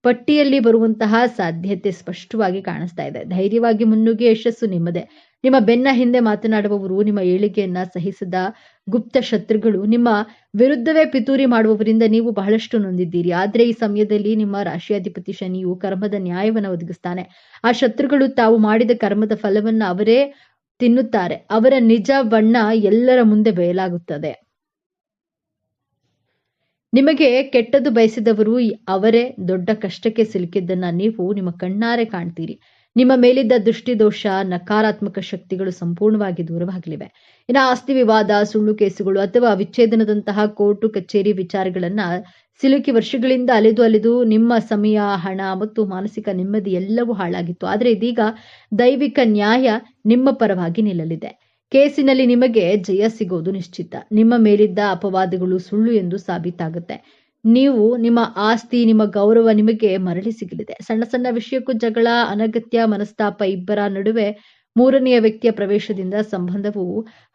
ಪಟ್ಟಿಯಲ್ಲಿ ಬರುವಂತಹ ಸಾಧ್ಯತೆ ಸ್ಪಷ್ಟವಾಗಿ ಕಾಣಿಸ್ತಾ ಇದೆ. ಧೈರ್ಯವಾಗಿ ಮುನ್ನುಗ್ಗಿ ಯಶಸ್ಸು ನಿಮ್ಮದೇ. ನಿಮ್ಮ ಬೆನ್ನ ಹಿಂದೆ ಮಾತನಾಡುವವರು, ನಿಮ್ಮ ಏಳಿಗೆಯನ್ನ ಸಹಿಸದ ಗುಪ್ತ ಶತ್ರುಗಳು, ನಿಮ್ಮ ವಿರುದ್ಧವೇ ಪಿತೂರಿ ಮಾಡುವವರಿಂದ ನೀವು ಬಹಳಷ್ಟು ನೊಂದಿದ್ದೀರಿ. ಆದ್ರೆ ಈ ಸಮಯದಲ್ಲಿ ನಿಮ್ಮ ರಾಶಿಯಾಧಿಪತಿ ಶನಿಯು ಕರ್ಮದ ನ್ಯಾಯವನ್ನ ಒದಗಿಸ್ತಾನೆ. ಆ ಶತ್ರುಗಳು ತಾವು ಮಾಡಿದ ಕರ್ಮದ ಫಲವನ್ನ ಅವರೇ ತಿನ್ನುತ್ತಾರೆ. ಅವರ ನಿಜ ಬಣ್ಣ ಎಲ್ಲರ ಮುಂದೆ ಬಯಲಾಗುತ್ತದೆ. ನಿಮಗೆ ಕೆಟ್ಟದ್ದು ಬಯಸಿದವರು ಅವರೇ ದೊಡ್ಡ ಕಷ್ಟಕ್ಕೆ ಸಿಲುಕಿದ್ದನ್ನ ನೀವು ನಿಮ್ಮ ಕಣ್ಣಾರೆ ಕಾಣ್ತೀರಿ. ನಿಮ್ಮ ಮೇಲಿದ್ದ ದೃಷ್ಟಿದೋಷ, ನಕಾರಾತ್ಮಕ ಶಕ್ತಿಗಳು ಸಂಪೂರ್ಣವಾಗಿ ದೂರವಾಗಲಿವೆ. ಇನ್ನು ಆಸ್ತಿ ವಿವಾದ, ಸುಳ್ಳು ಕೇಸುಗಳು ಅಥವಾ ವಿಚ್ಛೇದನದಂತಹ ಕೋರ್ಟು ಕಚೇರಿ ವಿಚಾರಗಳನ್ನ ಸಿಲುಕಿ ವರ್ಷಗಳಿಂದ ಅಲೆದು ನಿಮ್ಮ ಸಮಯ, ಹಣ ಮತ್ತು ಮಾನಸಿಕ ನೆಮ್ಮದಿ ಎಲ್ಲವೂ ಹಾಳಾಗಿತ್ತು. ಆದರೆ ಇದೀಗ ದೈವಿಕ ನ್ಯಾಯ ನಿಮ್ಮ ಪರವಾಗಿ ನಿಲ್ಲಲಿದೆ. ಕೇಸಿನಲ್ಲಿ ನಿಮಗೆ ಜಯ ಸಿಗೋದು ನಿಶ್ಚಿತ. ನಿಮ್ಮ ಮೇಲಿದ್ದ ಅಪವಾದಗಳು ಸುಳ್ಳು ಎಂದು ಸಾಬೀತಾಗುತ್ತೆ. ನೀವು ನಿಮ್ಮ ಆಸ್ತಿ, ನಿಮ್ಮ ಗೌರವ ನಿಮಗೆ ಮರಳಿ ಸಿಗಲಿದೆ. ಸಣ್ಣ ಸಣ್ಣ ವಿಷಯಕ್ಕೂ ಜಗಳ, ಅನಗತ್ಯ ಮನಸ್ತಾಪ, ಇಬ್ಬರ ನಡುವೆ ಮೂರನೆಯ ವ್ಯಕ್ತಿಯ ಪ್ರವೇಶದಿಂದ ಸಂಬಂಧವು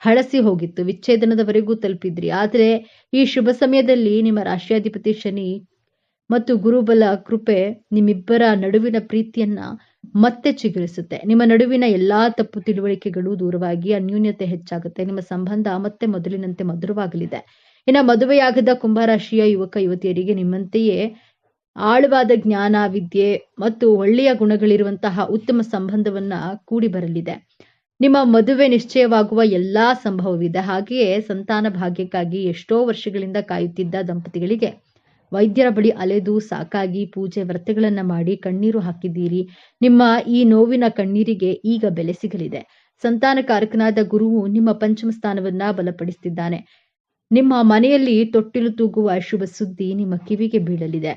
ಹಳಸಿ ಹೋಗಿತ್ತು. ವಿಚ್ಛೇದನದವರೆಗೂ ತಲುಪಿದ್ರಿ. ಆದರೆ ಈ ಶುಭ ಸಮಯದಲ್ಲಿ ನಿಮ್ಮ ರಾಶಿಯಾಧಿಪತಿ ಶನಿ ಮತ್ತು ಗುರುಬಲ ಕೃಪೆ ನಿಮ್ಮಿಬ್ಬರ ನಡುವಿನ ಪ್ರೀತಿಯನ್ನ ಮತ್ತೆ ಚಿಗುರಿಸುತ್ತೆ. ನಿಮ್ಮ ನಡುವಿನ ಎಲ್ಲಾ ತಪ್ಪು ತಿಳುವಳಿಕೆಗಳು ದೂರವಾಗಿ ಅನ್ಯೂನ್ಯತೆ ಹೆಚ್ಚಾಗುತ್ತೆ. ನಿಮ್ಮ ಸಂಬಂಧ ಮತ್ತೆ ಮೊದಲಿನಂತೆ ಮಧುರವಾಗಲಿದೆ. ಇನ್ನು ಮದುವೆಯಾಗದ ಕುಂಭರಾಶಿಯ ಯುವಕ ಯುವತಿಯರಿಗೆ ನಿಮ್ಮಂತೆಯೇ ಆಳವಾದ ಜ್ಞಾನ, ವಿದ್ಯೆ ಮತ್ತು ಒಳ್ಳೆಯ ಗುಣಗಳಿರುವಂತಹ ಉತ್ತಮ ಸಂಬಂಧವನ್ನ ಕೂಡಿ ಬರಲಿದೆ. ನಿಮ್ಮ ಮದುವೆ ನಿಶ್ಚಯವಾಗುವ ಎಲ್ಲಾ ಸಂಭವವಿದೆ. ಹಾಗೆಯೇ ಸಂತಾನ ಭಾಗ್ಯಕ್ಕಾಗಿ ಎಷ್ಟೋ ವರ್ಷಗಳಿಂದ ಕಾಯುತ್ತಿದ್ದ ದಂಪತಿಗಳಿಗೆ ವೈದ್ಯರ ಬಳಿ ಅಲೆದು ಸಾಕಾಗಿ ಪೂಜೆ ವ್ರತಗಳನ್ನ ಮಾಡಿ ಕಣ್ಣೀರು ಹಾಕಿದ್ದೀರಿ. ನಿಮ್ಮ ಈ ನೋವಿನ ಕಣ್ಣೀರಿಗೆ ಈಗ ಬೆಲೆ ಸಿಗಲಿದೆ. ಸಂತಾನಕಾರಕನಾದ ಗುರುವು ನಿಮ್ಮ ಪಂಚಮ ಸ್ಥಾನವನ್ನ ಬಲಪಡಿಸುತ್ತಿದ್ದಾನೆ. ನಿಮ್ಮ ಮನೆಯಲ್ಲಿ ತೊಟ್ಟಿಲು ತೂಗುವ ಶುಭ ಸುದ್ದಿ ನಿಮ್ಮ ಕಿವಿಗೆ ಬೀಳಲಿದೆ.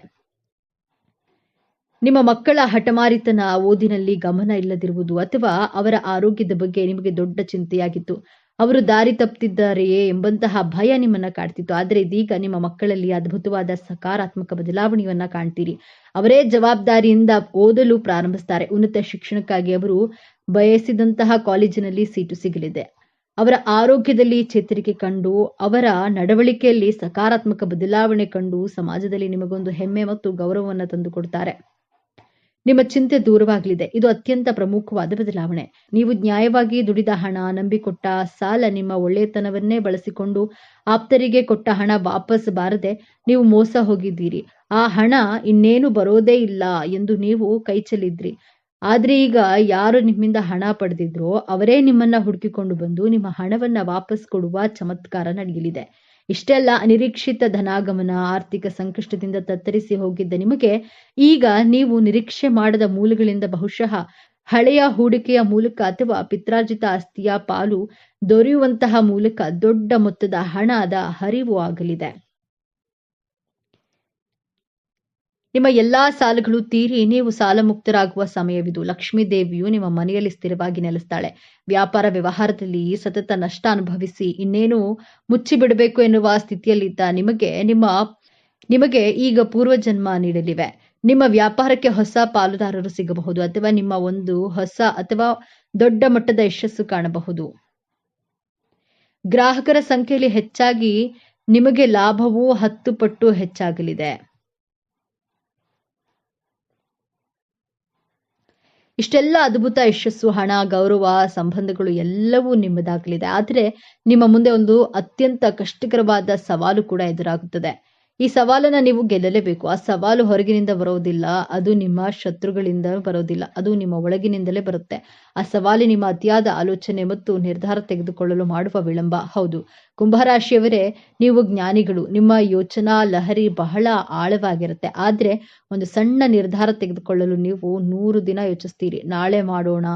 ನಿಮ್ಮ ಮಕ್ಕಳ ಹಠಮಾರಿತನ, ಓದಿನಲ್ಲಿ ಗಮನ ಇಲ್ಲದಿರುವುದು ಅಥವಾ ಅವರ ಆರೋಗ್ಯದ ಬಗ್ಗೆ ನಿಮಗೆ ದೊಡ್ಡ ಚಿಂತೆಯಾಗಿತ್ತು. ಅವರು ದಾರಿ ತಪ್ಪುತ್ತಿದ್ದಾರೆಯೇ ಎಂಬಂತಹ ಭಯ ನಿಮ್ಮನ್ನ ಕಾಡ್ತಿತ್ತು. ಆದರೆ ಇದೀಗ ನಿಮ್ಮ ಮಕ್ಕಳಲ್ಲಿ ಅದ್ಭುತವಾದ ಸಕಾರಾತ್ಮಕ ಬದಲಾವಣೆಯನ್ನ ಕಾಣ್ತೀರಿ. ಅವರೇ ಜವಾಬ್ದಾರಿಯಿಂದ ಓದಲು ಪ್ರಾರಂಭಿಸ್ತಾರೆ. ಉನ್ನತ ಶಿಕ್ಷಣಕ್ಕಾಗಿ ಅವರು ಬಯಸಿದಂತಹ ಕಾಲೇಜಿನಲ್ಲಿ ಸೀಟು ಸಿಗಲಿದೆ. ಅವರ ಆರೋಗ್ಯದಲ್ಲಿ ಚೇತರಿಕೆ ಕಂಡು, ಅವರ ನಡವಳಿಕೆಯಲ್ಲಿ ಸಕಾರಾತ್ಮಕ ಬದಲಾವಣೆ ಕಂಡು ಸಮಾಜದಲ್ಲಿ ನಿಮಗೊಂದು ಹೆಮ್ಮೆ ಮತ್ತು ಗೌರವವನ್ನು ತಂದುಕೊಡ್ತಾರೆ. ನಿಮ್ಮ ಚಿಂತೆ ದೂರವಾಗಲಿದೆ. ಇದು ಅತ್ಯಂತ ಪ್ರಮುಖವಾದ ಬದಲಾವಣೆ. ನೀವು ನ್ಯಾಯವಾಗಿ ದುಡಿದ ಹಣ, ನಂಬಿಕೊಟ್ಟ ಸಾಲ, ನಿಮ್ಮ ಒಳ್ಳೆಯತನವನ್ನೇ ಬಳಸಿಕೊಂಡು ಆಪ್ತರಿಗೆ ಕೊಟ್ಟ ಹಣ ವಾಪಸ್ ಬಾರದೆ ನೀವು ಮೋಸ ಹೋಗಿದ್ದೀರಿ. ಆ ಹಣ ಇನ್ನೇನು ಬರೋದೇ ಇಲ್ಲ ಎಂದು ನೀವು ಕೈಚೆಲ್ಲಿದ್ರಿ. ಆದ್ರೆ ಈಗ ಯಾರು ನಿಮ್ಮಿಂದ ಹಣ ಪಡೆದಿದ್ರೋ ಅವರೇ ನಿಮ್ಮನ್ನ ಹುಡುಕಿಕೊಂಡು ಬಂದು ನಿಮ್ಮ ಹಣವನ್ನ ವಾಪಸ್ ಕೊಡುವ ಚಮತ್ಕಾರ ನಡೆಯಲಿದೆ. ಇಷ್ಟೆಲ್ಲ ಅನಿರೀಕ್ಷಿತ ಧನಾಗಮನ, ಆರ್ಥಿಕ ಸಂಕಷ್ಟದಿಂದ ತತ್ತರಿಸಿ ಹೋಗಿದ್ದ ನಿಮಗೆ ಈಗ ನೀವು ನಿರೀಕ್ಷೆ ಮಾಡದ ಮೂಲಗಳಿಂದ ಬಹುಶಃ ಹಳೆಯ ಹೂಡಿಕೆಯ ಮೂಲಕ ಅಥವಾ ಪಿತ್ರಾರ್ಜಿತ ಆಸ್ತಿಯ ಪಾಲು ದೊರೆಯುವಂತಹ ಮೂಲಕ ದೊಡ್ಡ ಮೊತ್ತದ ಹಣದ ಹರಿವು ಆಗಲಿದೆ. ನಿಮ್ಮ ಎಲ್ಲಾ ಸಾಲಗಳು ತೀರಿ ನೀವು ಸಾಲ ಮುಕ್ತರಾಗುವ ಸಮಯವಿದು. ಲಕ್ಷ್ಮೀ ದೇವಿಯು ನಿಮ್ಮ ಮನೆಯಲ್ಲಿ ಸ್ಥಿರವಾಗಿ ನೆಲೆಸ್ತಾಳೆ. ವ್ಯಾಪಾರ ವ್ಯವಹಾರದಲ್ಲಿ ಸತತ ನಷ್ಟ ಅನುಭವಿಸಿ ಇನ್ನೇನು ಮುಚ್ಚಿಬಿಡಬೇಕು ಎನ್ನುವ ಸ್ಥಿತಿಯಲ್ಲಿದ್ದ ನಿಮಗೆ ಈಗ ಪೂರ್ವಜನ್ಮ ನೀಡಲಿವೆ. ನಿಮ್ಮ ವ್ಯಾಪಾರಕ್ಕೆ ಹೊಸ ಪಾಲುದಾರರು ಸಿಗಬಹುದು ಅಥವಾ ನಿಮ್ಮ ಒಂದು ಹೊಸ ಅಥವಾ ದೊಡ್ಡ ಮಟ್ಟದ ಯಶಸ್ಸು ಕಾಣಬಹುದು. ಗ್ರಾಹಕರ ಸಂಖ್ಯೆಯಲ್ಲಿ ಹೆಚ್ಚಾಗಿ ನಿಮಗೆ ಲಾಭವು 10 ಪಟ್ಟು ಹೆಚ್ಚಾಗಲಿದೆ. ಇಷ್ಟೆಲ್ಲ ಅದ್ಭುತ ಯಶಸ್ಸು, ಹಣ, ಗೌರವ, ಸಂಬಂಧಗಳು ಎಲ್ಲವೂ ನಿಮ್ಮದಾಗಲಿದೆ. ಆದರೆ ನಿಮ್ಮ ಮುಂದೆ ಒಂದು ಅತ್ಯಂತ ಕಷ್ಟಕರವಾದ ಸವಾಲು ಕೂಡ ಎದುರಾಗುತ್ತದೆ. ಈ ಸವಾಲನ್ನ ನೀವು ಗೆಲ್ಲಲೇಬೇಕು. ಆ ಸವಾಲು ಹೊರಗಿನಿಂದ ಬರೋದಿಲ್ಲ, ಅದು ನಿಮ್ಮ ಶತ್ರುಗಳಿಂದ ಬರೋದಿಲ್ಲ, ಅದು ನಿಮ್ಮ ಒಳಗಿನಿಂದಲೇ ಬರುತ್ತೆ. ಆ ಸವಾಲು ನಿಮ್ಮ ಅತಿಯಾದ ಆಲೋಚನೆ ಮತ್ತು ನಿರ್ಧಾರ ತೆಗೆದುಕೊಳ್ಳಲು ಮಾಡುವ ವಿಳಂಬ. ಹೌದು, ಕುಂಭರಾಶಿಯವರೇ, ನೀವು ಜ್ಞಾನಿಗಳು. ನಿಮ್ಮ ಯೋಚನಾ ಲಹರಿ ಬಹಳ ಆಳವಾಗಿರುತ್ತೆ. ಆದ್ರೆ ಒಂದು ಸಣ್ಣ ನಿರ್ಧಾರ ತೆಗೆದುಕೊಳ್ಳಲು ನೀವು 100 ದಿನ ಯೋಚಿಸ್ತೀರಿ. ನಾಳೆ ಮಾಡೋಣ,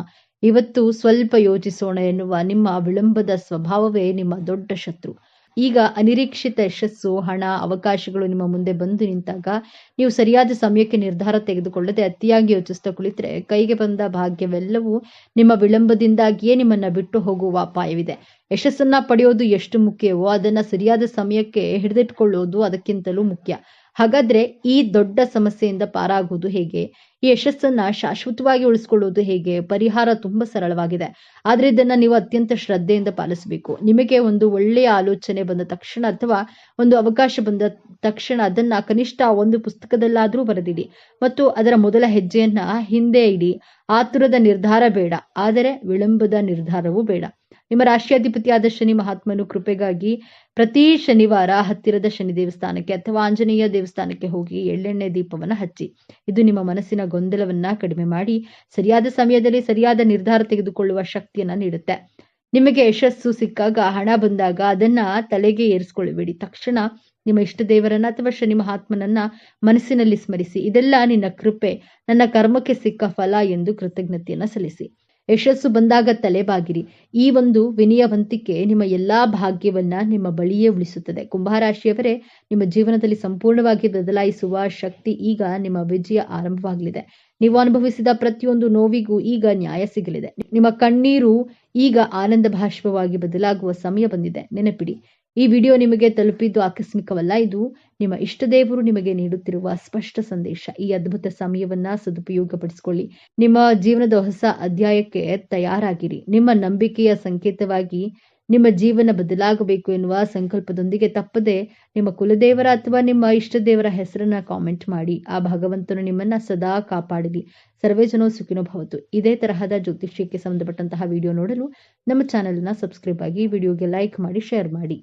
ಇವತ್ತು ಸ್ವಲ್ಪ ಯೋಚಿಸೋಣ ಎನ್ನುವ ನಿಮ್ಮ ವಿಳಂಬದ ಸ್ವಭಾವವೇ ನಿಮ್ಮ ದೊಡ್ಡ ಶತ್ರು. ಈಗ ಅನಿರೀಕ್ಷಿತ ಯಶಸ್ಸು, ಹಣ, ಅವಕಾಶಗಳು ನಿಮ್ಮ ಮುಂದೆ ಬಂದು ನಿಂತಾಗ ನೀವು ಸರಿಯಾದ ಸಮಯಕ್ಕೆ ನಿರ್ಧಾರ ತೆಗೆದುಕೊಳ್ಳದೆ ಅತಿಯಾಗಿ ಯೋಚಿಸ್ತಾ ಕುಳಿತರೆ ಕೈಗೆ ಬಂದ ಭಾಗ್ಯವೆಲ್ಲವೂ ನಿಮ್ಮ ವಿಳಂಬದಿಂದಾಗಿಯೇ ನಿಮ್ಮನ್ನ ಬಿಟ್ಟು ಹೋಗುವ ಅಪಾಯವಿದೆ. ಯಶಸ್ಸನ್ನ ಪಡೆಯೋದು ಎಷ್ಟು ಮುಖ್ಯವೋ ಅದನ್ನ ಸರಿಯಾದ ಸಮಯಕ್ಕೆ ಹಿಡಿದಿಟ್ಕೊಳ್ಳೋದು ಅದಕ್ಕಿಂತಲೂ ಮುಖ್ಯ. ಹಾಗಾದ್ರೆ ಈ ದೊಡ್ಡ ಸಮಸ್ಯೆಯಿಂದ ಪಾರಾಗುವುದು ಹೇಗೆ? ಈ ಯಶಸ್ಸನ್ನ ಶಾಶ್ವತವಾಗಿ ಉಳಿಸ್ಕೊಳ್ಳೋದು ಹೇಗೆ? ಪರಿಹಾರ ತುಂಬಾ ಸರಳವಾಗಿದೆ. ಆದ್ರೆ ಇದನ್ನ ನೀವು ಅತ್ಯಂತ ಶ್ರದ್ಧೆಯಿಂದ ಪಾಲಿಸಬೇಕು. ನಿಮಗೆ ಒಂದು ಒಳ್ಳೆಯ ಆಲೋಚನೆ ಬಂದ ತಕ್ಷಣ ಅಥವಾ ಒಂದು ಅವಕಾಶ ಬಂದ ತಕ್ಷಣ ಅದನ್ನ ಕನಿಷ್ಠ ಒಂದು ಪುಸ್ತಕದಲ್ಲಾದ್ರೂ ಬರೆದಿಡಿ ಮತ್ತು ಅದರ ಮೊದಲ ಹೆಜ್ಜೆಯನ್ನ ಹಿಂದೆ ಇಡಿ. ಆತುರದ ನಿರ್ಧಾರ ಬೇಡ, ಆದರೆ ವಿಳಂಬದ ನಿರ್ಧಾರವೂ ಬೇಡ. ನಿಮ್ಮ ರಾಶಿಯಾಧಿಪತಿಯಾದ ಶನಿ ಮಹಾತ್ಮನು ಕೃಪೆಗಾಗಿ ಪ್ರತಿ ಶನಿವಾರ ಹತ್ತಿರದ ಶನಿ ದೇವಸ್ಥಾನಕ್ಕೆ ಅಥವಾ ಆಂಜನೇಯ ದೇವಸ್ಥಾನಕ್ಕೆ ಹೋಗಿ ಎಳ್ಳೆಣ್ಣೆ ದೀಪವನ್ನ ಹಚ್ಚಿ. ಇದು ನಿಮ್ಮ ಮನಸ್ಸಿನ ಗೊಂದಲವನ್ನ ಕಡಿಮೆ ಮಾಡಿ ಸರಿಯಾದ ಸಮಯದಲ್ಲಿ ಸರಿಯಾದ ನಿರ್ಧಾರ ತೆಗೆದುಕೊಳ್ಳುವ ಶಕ್ತಿಯನ್ನ ನೀಡುತ್ತೆ. ನಿಮಗೆ ಯಶಸ್ಸು ಸಿಕ್ಕಾಗ, ಹಣ ಬಂದಾಗ ಅದನ್ನ ತಲೆಗೆ ಏರಿಸಿಕೊಳ್ಳಬೇಡಿ. ತಕ್ಷಣ ನಿಮ್ಮ ಇಷ್ಟ ದೇವರನ್ನ ಅಥವಾ ಶನಿ ಮಹಾತ್ಮನನ್ನ ಮನಸ್ಸಿನಲ್ಲಿ ಸ್ಮರಿಸಿ. ಇದೆಲ್ಲ ನಿನ್ನ ಕೃಪೆ, ನನ್ನ ಕರ್ಮಕ್ಕೆ ಸಿಕ್ಕ ಫಲ ಎಂದು ಕೃತಜ್ಞತೆಯನ್ನ ಸಲ್ಲಿಸಿ. ಯಶಸ್ಸು ಬಂದಾಗ ತಲೆಬಾಗಿರಿ. ಈ ಒಂದು ವಿನಯವಂತಿಕೆ ನಿಮ್ಮ ಎಲ್ಲಾ ಭಾಗ್ಯವನ್ನ ನಿಮ್ಮ ಬಳಿಯೇ ಉಳಿಸುತ್ತದೆ. ಕುಂಭರಾಶಿಯವರೇ, ನಿಮ್ಮ ಜೀವನದಲ್ಲಿ ಸಂಪೂರ್ಣವಾಗಿ ಬದಲಾಯಿಸುವ ಶಕ್ತಿ ಈಗ ನಿಮ್ಮ ವಿಜಯ ಆರಂಭವಾಗಲಿದೆ. ನೀವು ಅನುಭವಿಸಿದ ಪ್ರತಿಯೊಂದು ನೋವಿಗೂ ಈಗ ನ್ಯಾಯ ಸಿಗಲಿದೆ. ನಿಮ್ಮ ಕಣ್ಣೀರು ಈಗ ಆನಂದ ಭಾಷ್ಪವಾಗಿ ಬದಲಾಗುವ ಸಮಯ ಬಂದಿದೆ. ನೆನಪಿಡಿ, ಈ ವಿಡಿಯೋ ನಿಮಗೆ ತಲುಪಿದ್ದು ಆಕಸ್ಮಿಕವಲ್ಲ. ಇದು ನಿಮ್ಮ ಇಷ್ಟ ದೇವರು ನಿಮಗೆ ನೀಡುತ್ತಿರುವ ಸ್ಪಷ್ಟ ಸಂದೇಶ. ಈ ಅದ್ಭುತ ಸಮಯವನ್ನ ಸದುಪಯೋಗಪಡಿಸಿಕೊಳ್ಳಿ. ನಿಮ್ಮ ಜೀವನದ ಹೊಸ ಅಧ್ಯಾಯಕ್ಕೆ ತಯಾರಾಗಿರಿ. ನಿಮ್ಮ ನಂಬಿಕೆಯ ಸಂಕೇತವಾಗಿ ನಿಮ್ಮ ಜೀವನ ಬದಲಾಗಬೇಕು ಎನ್ನುವ ಸಂಕಲ್ಪದೊಂದಿಗೆ ತಪ್ಪದೆ ನಿಮ್ಮ ಕುಲದೇವರ ಅಥವಾ ನಿಮ್ಮ ಇಷ್ಟ ದೇವರ ಹೆಸರನ್ನ ಕಾಮೆಂಟ್ ಮಾಡಿ. ಆ ಭಗವಂತನು ನಿಮ್ಮನ್ನ ಸದಾ ಕಾಪಾಡಲಿ. ಸರ್ವೇ ಜನೋ ಸುಖಿನೋ ಭವತು. ಇದೇ ತರಹದ ಜ್ಯೋತಿಷ್ಯಕ್ಕೆ ಸಂಬಂಧಪಟ್ಟಂತಹ ವಿಡಿಯೋ ನೋಡಲು ನಮ್ಮ ಚಾನೆಲ್ ಅನ್ನ ಸಬ್ಸ್ಕ್ರೈಬ್ ಆಗಿ, ವಿಡಿಯೋಗೆ ಲೈಕ್ ಮಾಡಿ, ಶೇರ್ ಮಾಡಿ.